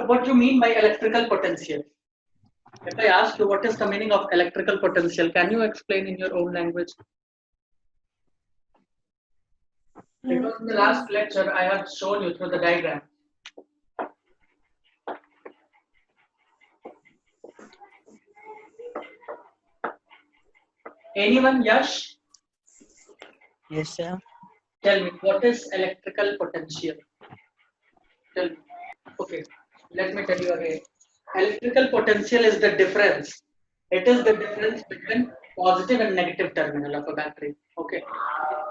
what you mean by electrical potential? If I ask you what is the meaning of electrical potential, can you explain in your own language? Because in the last lecture I have shown you through the diagram. Anyone, Yash? Yes, sir. Tell me, what is electrical potential? Tell me. Okay, let me tell you again. Electrical potential is the difference. It is the difference between positive and negative terminal of a battery. Okay.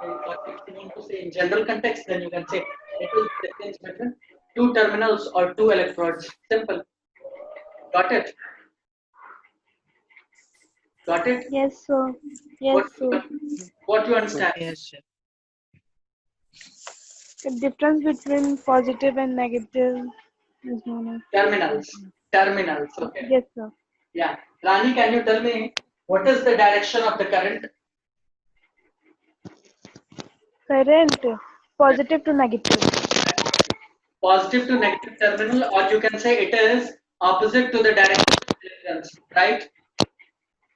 If you want to say in general context, then you can say it is the difference between two terminals or two electrodes. Simple. Got it? Got it? Yes, sir. Yes, sir. What you understand? Yes, sir. The difference between positive and negative is known as Terminals. Terminals. Okay. yes, sir. Yeah. Rani, can you tell me what is the direction of the current? Current, positive to negative. Positive to negative terminal, or you can say it is opposite to the direction of electrons, right?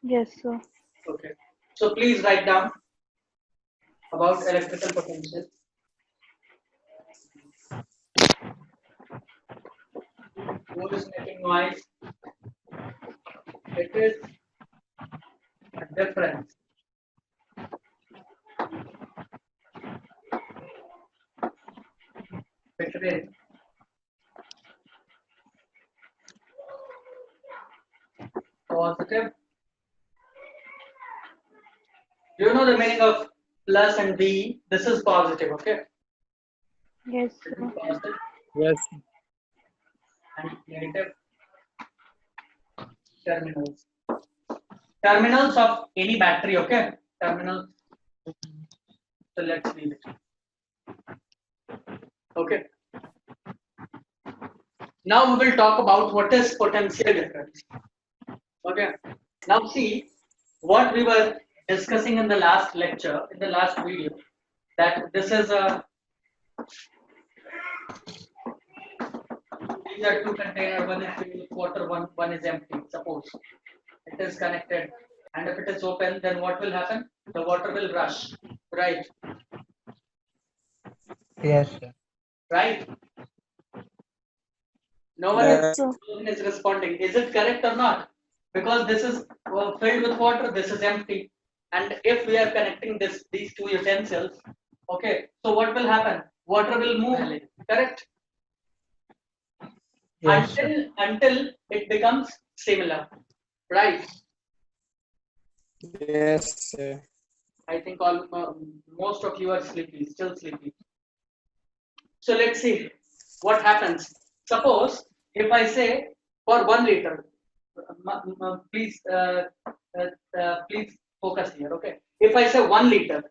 Yes, sir. Okay. So please write down about electrical potential. Who is making noise? It is a difference between positive. Do you know the meaning of plus and V? This is positive, okay? Yes, This is sir. positive Yes. and negative terminals. Terminals of any battery, okay? Terminals. So let's leave it. Okay. Now we will talk about what is potential difference. Okay. Now see what we were discussing in the last lecture, in the last video, that this is a these are two containers, one is filled with water, one is empty. Suppose it is connected, and if it is open, then what will happen? The water will rush, right? Yes, sir. Right? No Yes. one is responding. Is it correct or not? Because this is filled with water, this is empty. And if we are connecting these two utensils, okay, so what will happen? Water will move, correct? Yes, sir. Until it becomes similar, right? Yes, sir. I think most of you are sleepy, still sleepy. So let's see what happens. Suppose if I say for 1 liter, please please focus here. Okay, if I say 1 liter,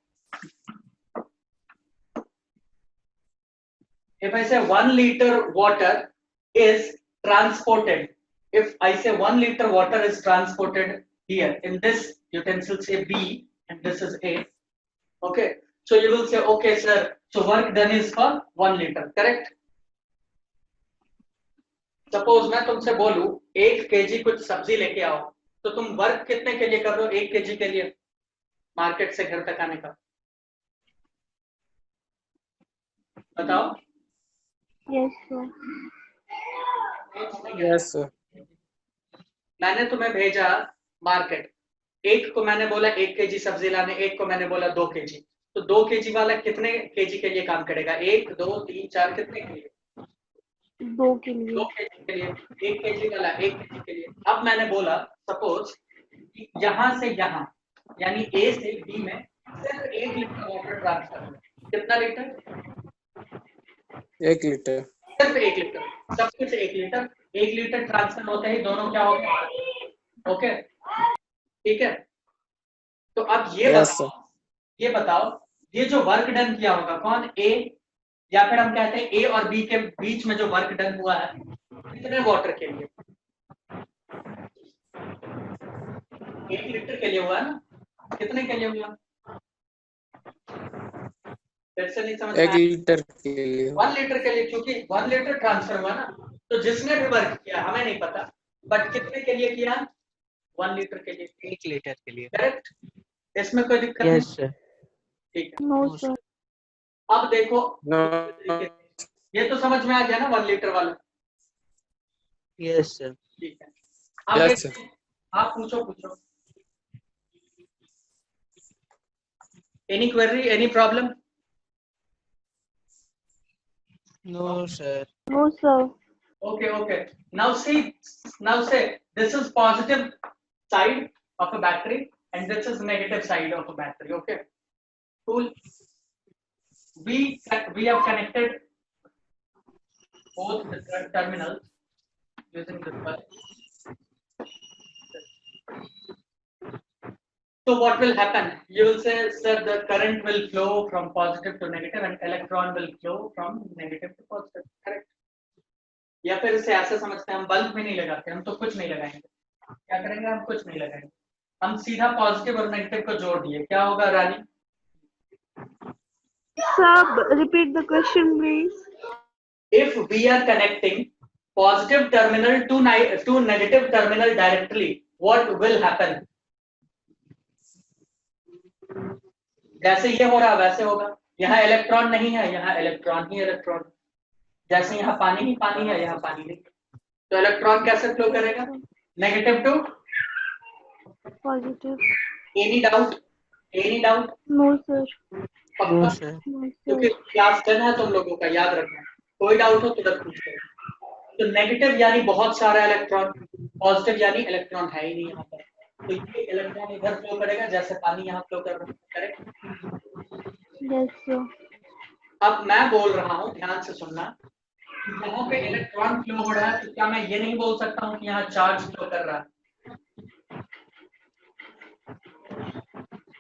if I say 1 liter water is transported, if I say 1 liter water is transported here in this utensil, say B, and this is A. Okay, so you will say, okay, sir. So work done is for 1 liter, correct? Suppose मैं तुमसे बोलूं 1 KG कुछ सब्जी लेके आओ, तो तुम work कितने के लिए कर रहे हो? 1 केजी के लिए मार्केट से घर तक आने का, बताओ। Yes, sir. Yes, sir. मैंने तुम्हें भेजा मार्केट, एक को मैंने बोला 1 केजी सब्जी लाने, एक को मैंने बोला 2 केजी, तो 2 केजी वाला कितने केजी के लिए काम करेगा? 1 2 3 4 कितने के लिए? 2 के लिए। 2 केजी के लिए। 1 केजी वाला 1 केजी के लिए। अब मैंने बोला सपोज यहां से यहां यानी ए से बी में सिर्फ 1 लीटर वाटर ट्रांसफर है। कितना लीटर? 1 लीटर। सिर्फ 1 लीटर, सब कुछ 1 लीटर। 1 लीटर ट्रांसफर होते ही दोनों क्या हो गए? ओके, ठीक है। तो अब ये बताओ ये जो वर्क डन किया होगा कौन? ए, या फिर हम कहते हैं ए और बी के बीच में जो वर्क डन हुआ है कितने वाटर के लिए? 1 लीटर के लिए हुआ है ना? कितने के लिए हुआ? फिर से नहीं समझ में 1 लीटर के लिए। 1 लीटर के लिए, क्योंकि 1 लीटर ट्रांसफर हुआ ना, तो जिसने भी वर्क किया हमें नहीं पता, बट कितने के लिए किया? 1 लीटर के लिए, 1 लीटर के लिए। करेक्ट? इसमें कोई दिक्कत यस नहीं, सर। ठीक है। No, no sir. अब देखो No. दूसरे तरीके से, ये तो समझ में आ गया ना 1 लीटर वाला, यस सर। ठीक है। अब Yes, देखो, आप पूछो any query, any problem? No sir. No, sir. Okay. Now say this is positive side of a battery and this is negative side of a battery. Okay, cool. We have connected both the terminals using this one. So what will happen? You will say, sir, the current will flow from positive to negative and electron will flow from negative to positive. Correct? या फिर इसे ऐसे समझते हैं, हम bulb में नहीं लगाते, हम तो कुछ नहीं लगाएंगे। क्या करेंगे? हम कुछ नहीं लगाएंगे, हम सीधा पॉजिटिव और नेगेटिव को जोड़ दिए। क्या होगा रानी? Sir, repeat the question, please. If we are connecting positive terminal to negative terminal directly, what will happen? जैसे ये हो रहा वैसे होगा। यहाँ इलेक्ट्रॉन नहीं है, यहाँ इलेक्ट्रॉन ही इलेक्ट्रॉन। जैसे यहाँ पानी ही पानी है, यहाँ पानी नहीं, तो इलेक्ट्रॉन कैसे फ्लो करेगा? Negative to Positive. Any doubt? Any doubt? No, sir. No पक्का? सर। No, क्योंकि sir. क्लास 10 है तुम लोगों का, याद रखना। कोई डाउट हो तो तुरंत पूछो। तो नेगेटिव यानी बहुत सारा इलेक्ट्रॉन, पॉजिटिव यानी इलेक्ट्रॉन है ही नहीं यहाँ पर, तो ये इलेक्ट्रॉन इधर फ्लो करेगा जैसे पानी यहाँ फ्लो कर रहा है। करेक्ट? Yes, sir. अब मैं बोल रहा हूँ, ध्यान से सुनना, यहाँ पे इलेक्ट्रॉन फ्लो हो रहा है, तो क्या मैं ये नहीं बोल सकता हूँ कि यहाँ चार्ज फ्लो कर रहा है?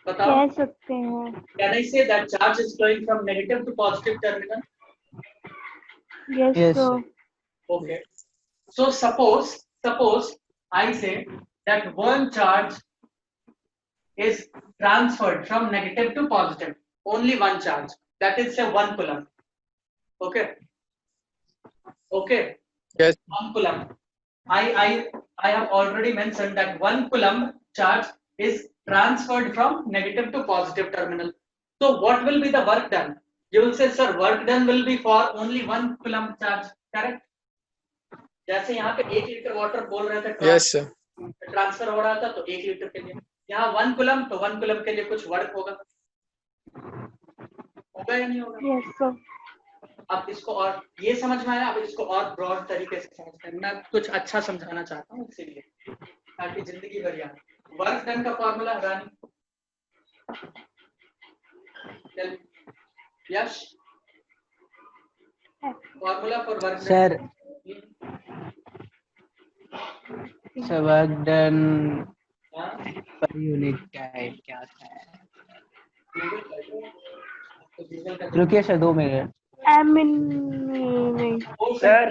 बताओ। कह सकते हैं। Can I say that charge is flowing from negative to positive terminal? Yes, Yes, sir. sir. Okay. So suppose I say that one charge is transferred from negative to positive. Only one charge. That is say 1 coulomb. Okay. Okay. Yes. 1 coulomb. I have already mentioned that 1 coulomb charge is transferred from negative to positive terminal. So what will be the work done? You will say, sir, work done will be for only 1 coulomb charge. Correct? जैसे यहाँ पे 1 litre water बोल रहे थे, Yes, sir. Transfer हो रहा था, तो 1 लीटर के लिए यहाँ 1 कुलम, तो 1 कुलम के लिए कुछ वर्क होगा या नहीं होगा? Yes, sir. अब इसको और ये समझ में आया? अब इसको और ब्रॉड तरीके से समझते हैं, मैं कुछ अच्छा समझाना चाहता हूँ इसीलिए, ताकि जिंदगी भर याद। वर्क डन का formula Rani, Yash, formula for work sir sir work done per unit क्या है? रुकिए सर 2 मिनट। नहीं Sir,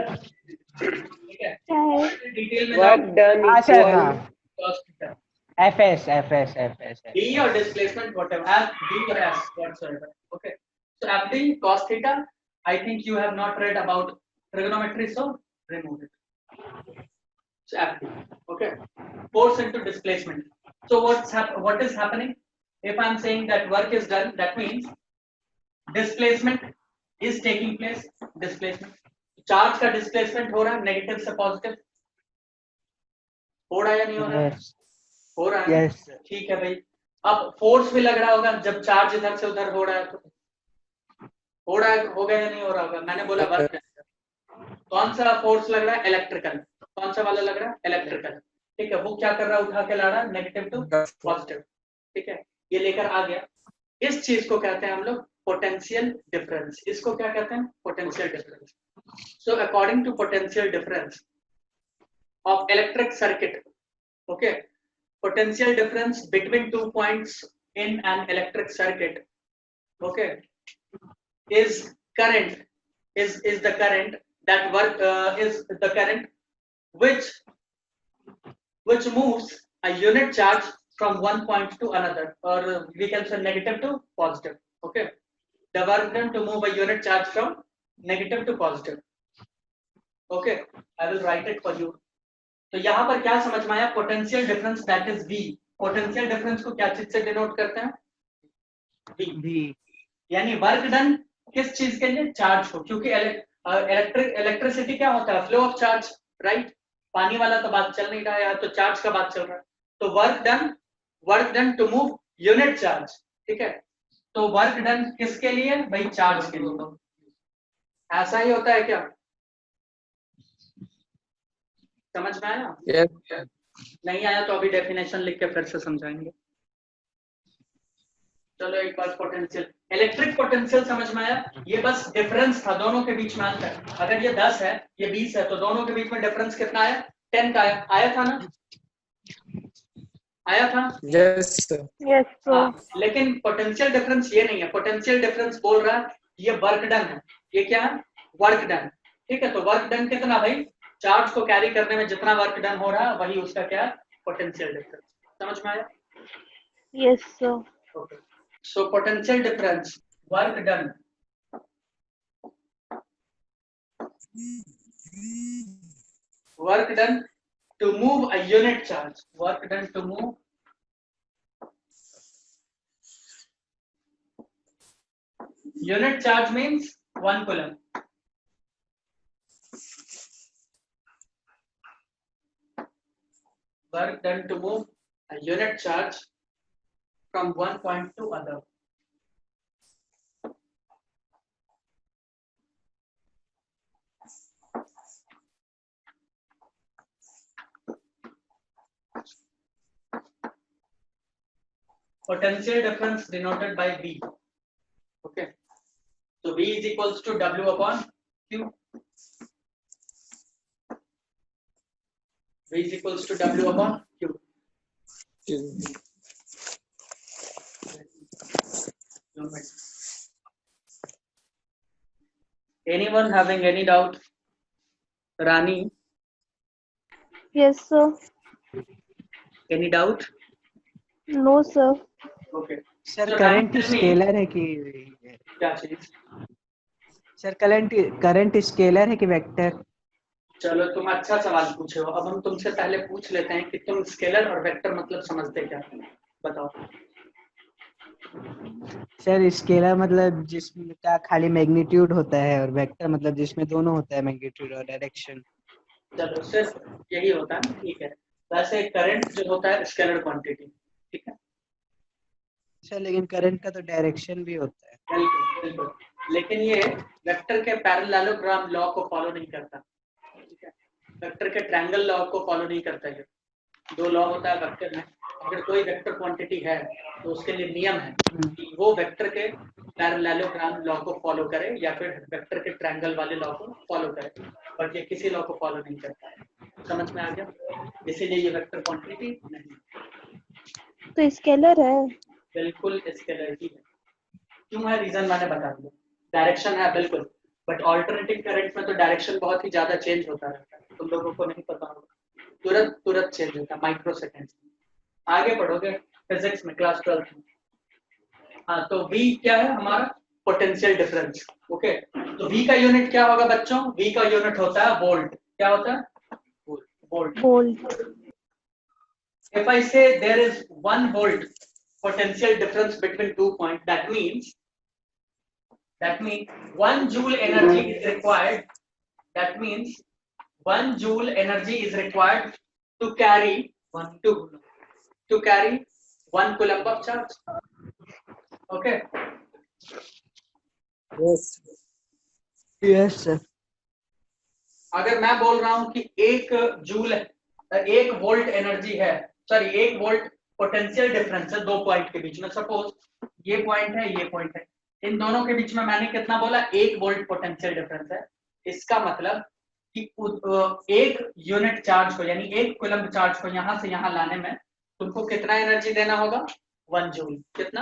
क्या है? डिटेल में work done हाँ सर, equal. हाँ जाओ। FS D or displacement, whatever, as D or S, whatsoever. Okay. So FD cos theta. I think you have not read about trigonometry, so remove it. So FD. Okay. Force into displacement. So what is happening? If I'm saying that work is done, that means displacement is taking place. Displacement. Charge का displacement हो रहा है negative से positive. हो रहा है या नहीं हो रहा है? यस हो रहा है। Yes sir. ठीक है भाई। अब फोर्स भी लग रहा होगा जब चार्ज इधर से उधर हो रहा है, तो हो रहा है, हो गया या नहीं हो रहा होगा? मैंने बोला वर्क। कौन सा फोर्स लग रहा है? इलेक्ट्रिकल। कौन सा वाला लग रहा है? इलेक्ट्रिकल। ठीक है, वो क्या कर रहा है? उठा के ला रहा है नेगेटिव टू पॉजिटिव। ठीक है, ये लेकर आ गया। इस चीज को कहते हैं हम लोग पोटेंशियल डिफरेंस। इसको क्या कहते हैं? Potential difference. So according to potential difference of electric circuit, okay, potential difference between 2 points in an electric circuit, okay, is current, is the current that work is the current which moves a unit charge from one point to another, or we can say negative to positive. Okay, the work done to move a unit charge from negative to positive. Okay, I will write it for you. तो यहाँ पर क्या समझ में आया? Potential difference that is V। Potential difference को क्या चीज से डिनोट करते हैं? V। यानी वर्क डन किस चीज के लिए? चार्ज को, क्योंकि इलेक्ट्रिसिटी क्या होता है? Flow of charge, right? पानी वाला तो बात चल नहीं रहा है यार, तो चार्ज का बात चल रहा है। तो work done to move unit charge, ठीक है? तो वर्क डन किसके लिए? भाई चार्ज के लिए। ऐसा ही होता है क्या? समझ में आया? Yes. नहीं आया तो अभी डेफिनेशन लिख के फिर से समझाएंगे। चलो एक बार पोटेंशियल, इलेक्ट्रिक पोटेंशियल समझ में आया? ये बस डिफरेंस था दोनों के बीच में अंतर। अगर ये 10 है, ये 20 है, तो दोनों के बीच में डिफरेंस कितना आया? 10 का आया था ना? आया था? Yes, sir. Yes, sir. हाँ, लेकिन पोटेंशियल डिफरेंस ये नहीं है। पोटेंशियल डिफरेंस बोल रहा है ये वर्क डन है। ये क्या है? वर्क डन, ठीक है? तो वर्क डन कितना भाई? चार्ज को कैरी करने में जितना वर्क डन हो रहा है वही उसका क्या है? Potential difference. समझ में आया? Yes, sir. Okay, so potential difference, work done, work done to move a unit charge, work done to move unit charge means 1 coulomb. Work done to move a unit charge from one point to other. Potential difference denoted by V. Okay, so V is equals to W upon Q. V is equals to W upon Q. Anyone having any doubt? Rani, Yes, sir. any doubt? No, sir. Okay. Sir So, current Rani, tell me, scalar है कि क्या चीज? Sir current scalar है कि vector? चलो तुम अच्छा सवाल पूछे हो। अब हम तुमसे पहले पूछ लेते हैं कि तुम स्केलर और वेक्टर मतलब समझते क्या है? बताओ। सर स्केलर मतलब जिसमें का खाली मैग्नीट्यूड होता है और वेक्टर मतलब जिसमें दोनों होता है, मैग्नीट्यूड और डायरेक्शन। चलो सिर्फ यही होता है, ठीक है? वैसे करंट जो होता है स्केलर क्वांटिटी, ठीक है? सर लेकिन करंट का तो डायरेक्शन भी होता है। बिल्कुल बिल्कुल, लेकिन ये वेक्टर के पैरेललोग्राम लॉ को फॉलो नहीं करता, ठीक है? वेक्टर के ट्रायंगल लॉ को फॉलो नहीं करता। ये दो लॉ होता है वेक्टर में। अगर कोई वेक्टर क्वांटिटी है तो उसके लिए नियम है कि वो वेक्टर के पैरेललोग्राम लॉ को फॉलो करे या फिर वेक्टर के ट्रायंगल वाले लॉ को फॉलो करे, बट ये किसी लॉ को फॉलो नहीं करता है। समझ में आ गया? इसीलिए ये वेक्टर क्वांटिटी नहीं। तो स्केलर है। बिल्कुल स्केलर ही है। क्यों है? रीजन मैंने बता दिया। डायरेक्शन है बिल्कुल, बट ऑल्टरनेटिंग करंट में तो डायरेक्शन बहुत ही ज्यादा चेंज होता रहता है। तुम लोगों को नहीं पता होगा, तुरंत चेंज होता है, माइक्रो सेकेंड्स में। आगे पढ़ोगे फिजिक्स में, क्लास 12 में। हाँ, तो V क्या है हमारा? Potential difference. ओके, तो V का यूनिट क्या होगा बच्चों? V का यूनिट होता है वोल्ट। क्या होता है? Volt. Volt. If I say there is 1 volt potential difference between 2 points, that means 1 joule energy is required. That means 1 joule energy is required to carry 1 coulomb of charge. Okay. Yes. Yes sir. अगर मैं बोल रहा हूं कि 1 joule 1 volt energy है, sorry 1 volt potential difference है 2 point के बीच में। सपोज ये पॉइंट है, ये पॉइंट है, इन दोनों के बीच में मैंने कितना बोला? 1 वोल्ट पोटेंशियल डिफरेंस है। इसका मतलब कि एक यूनिट चार्ज को, यानी 1 कूलम्ब चार्ज को यहां से यहां लाने में तुमको कितना एनर्जी देना होगा? 1 जूल। कितना?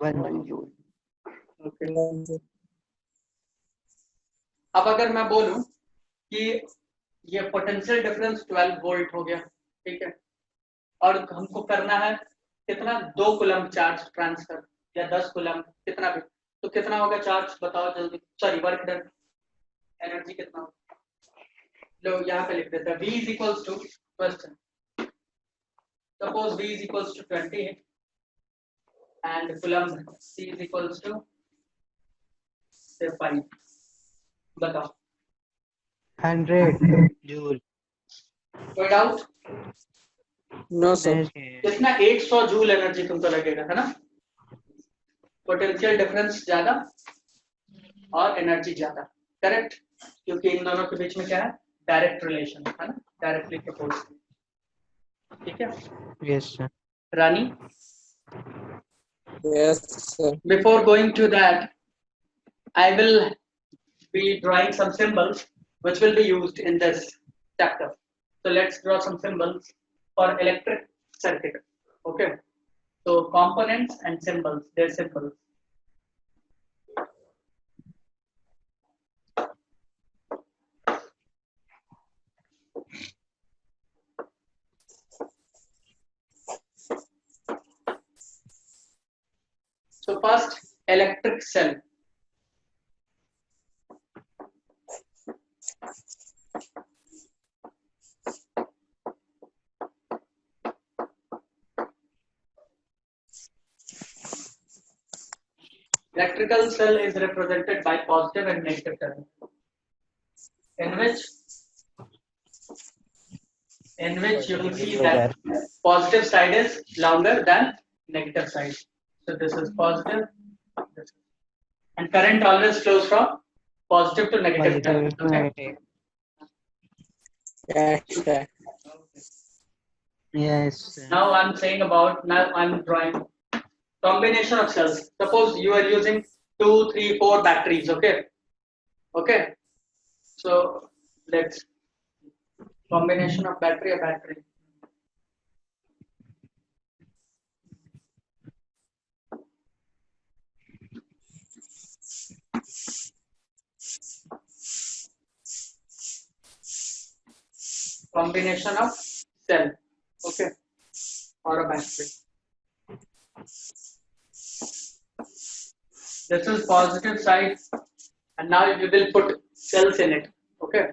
1 जूल। ओके। अब अगर मैं बोलूं कि ये पोटेंशियल डिफरेंस 12 वोल्ट हो गया, ठीक है, और हमको करना है कितना? 2 कूलम्ब चार्ज ट्रांसफर या 10 कूलम्ब, कितना भी, तो कितना होगा चार्ज? बताओ जल्दी। Sorry, work done. एनर्जी कितना होगा? लो यहाँ पे लिख देते हैं, V is equals to question. Suppose V is equals to 20 and Coulomb C is equals to say 5. बताओ 100 जूल। कोई डाउट? No, sir. कितना 100 जूल एनर्जी तुमको लगेगा, है ना? पोटेंशियल डिफरेंस ज्यादा और एनर्जी ज्यादा, करेक्ट? क्योंकि इन दोनों के बीच में क्या है? डायरेक्ट रिलेशन, है ना? Directly proportional. ठीक है yes sir. Rani, Yes, sir. before going to that, I will be drawing some symbols which will be used in this chapter. So let's draw some symbols for electric circuit. Okay. So components and symbols, their symbols. So first, electric cell. Electrical cell is represented by positive and negative terminal, in which you will see that positive side is longer than negative side. So this is positive, and current always flows from positive to negative terminal. Positive Okay? Negative. Yes, sir. Yes Now I'm drawing combination of cells. Suppose you are using 2, 3, 4 batteries. Okay. So let's combination of battery or battery. Combination of cell. Okay. Or a battery. This is positive side, and now you will put cells in it. Okay.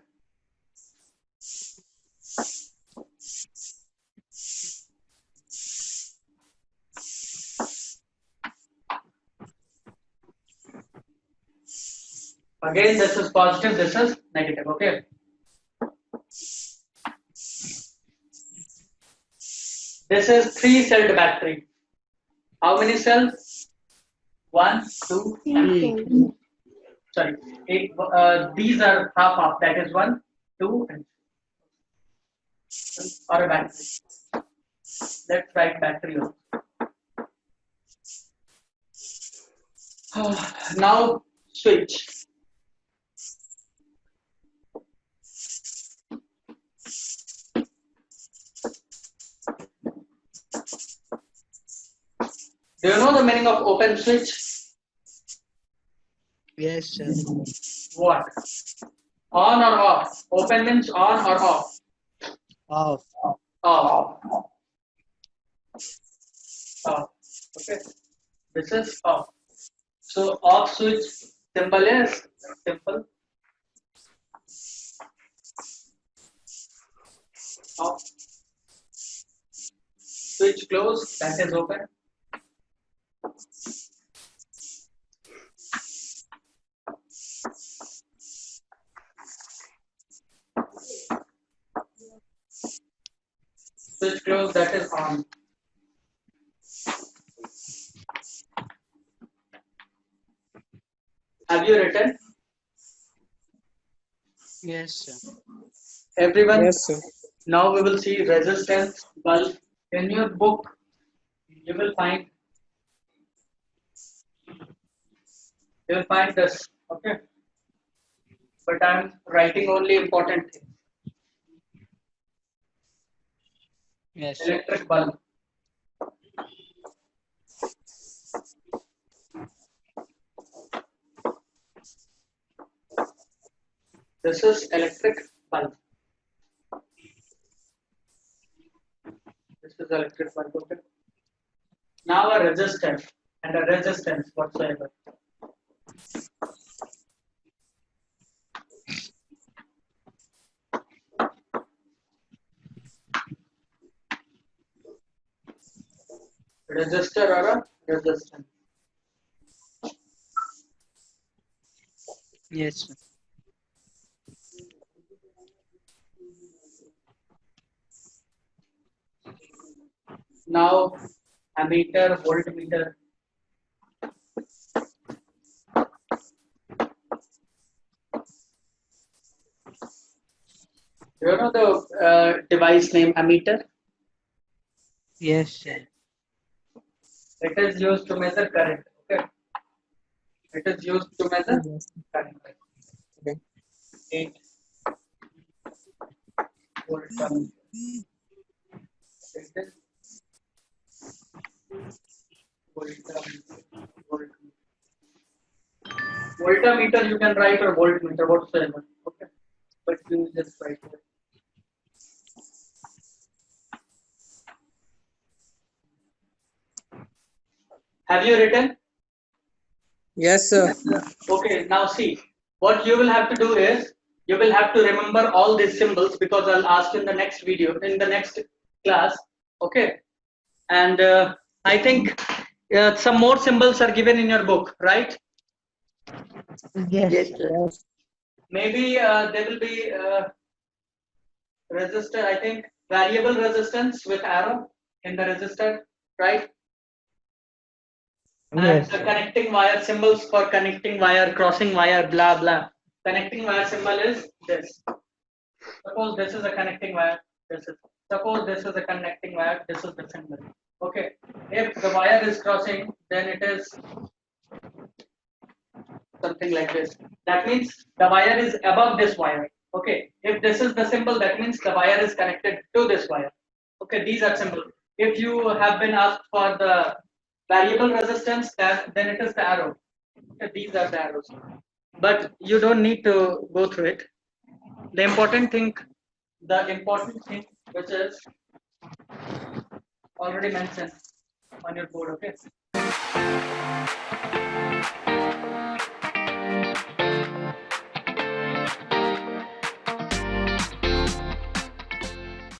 Again, this is positive, this is negative. Okay. This is 3-celled battery. How many cells? 1, 2, Three. sorry. These are half. That is 1, 2, and or a battery. Let's write battery also. Now switch. Do you know the meaning of open switch? Yes sir. What? On or off? Open means on or off? Of. Off. Off. Okay. This is off. So off switch symbol is simple. Off. Switch closed, that is open. Switch closed, that is on. Have you written? Yes sir. Everyone? Yes, sir. Now we will see resistance bulb. In your book, you will find this. Okay. But I am writing only important things. Yes sir. Electric bulb. This is electric bulb. This is electric bulb. Okay. Now a resistor and a resistance whatsoever. resistor or a resistance. Yes, sir. Now ammeter, voltmeter. Do you know the device name ammeter? Yes, sir. It is used to measure current. Okay. It is used to measure Yes. current. Okay. 8 voltmeter. It is voltmeter. Voltmeter you can write or voltmeter whatsoever. Okay. But you just write it. Have you written? Yes, sir. Okay, now see, what you will have to do is, you will have to remember all these symbols because I'll ask in the next video, in the next class. Okay. And I think some more symbols are given in your book, right? Yes, sir. Yes. Maybe there will be resistor, I think, variable resistance with arrow in the resistor, right? And Yes, the sir. connecting wire symbols for connecting wire, crossing wire, blah blah. Connecting wire symbol is this. Suppose this is a connecting wire. Suppose this is a connecting wire. This is the symbol. Okay. If the wire is crossing, then it is something like this. That means the wire is above this wire. Okay. If this is the symbol, that means the wire is connected to this wire. Okay. These are symbols. If you have been asked for the variable resistance, then it is the arrow. Okay. These are the arrows. But you don't need to go through it. The important thing which is already mentioned on your board. Okay.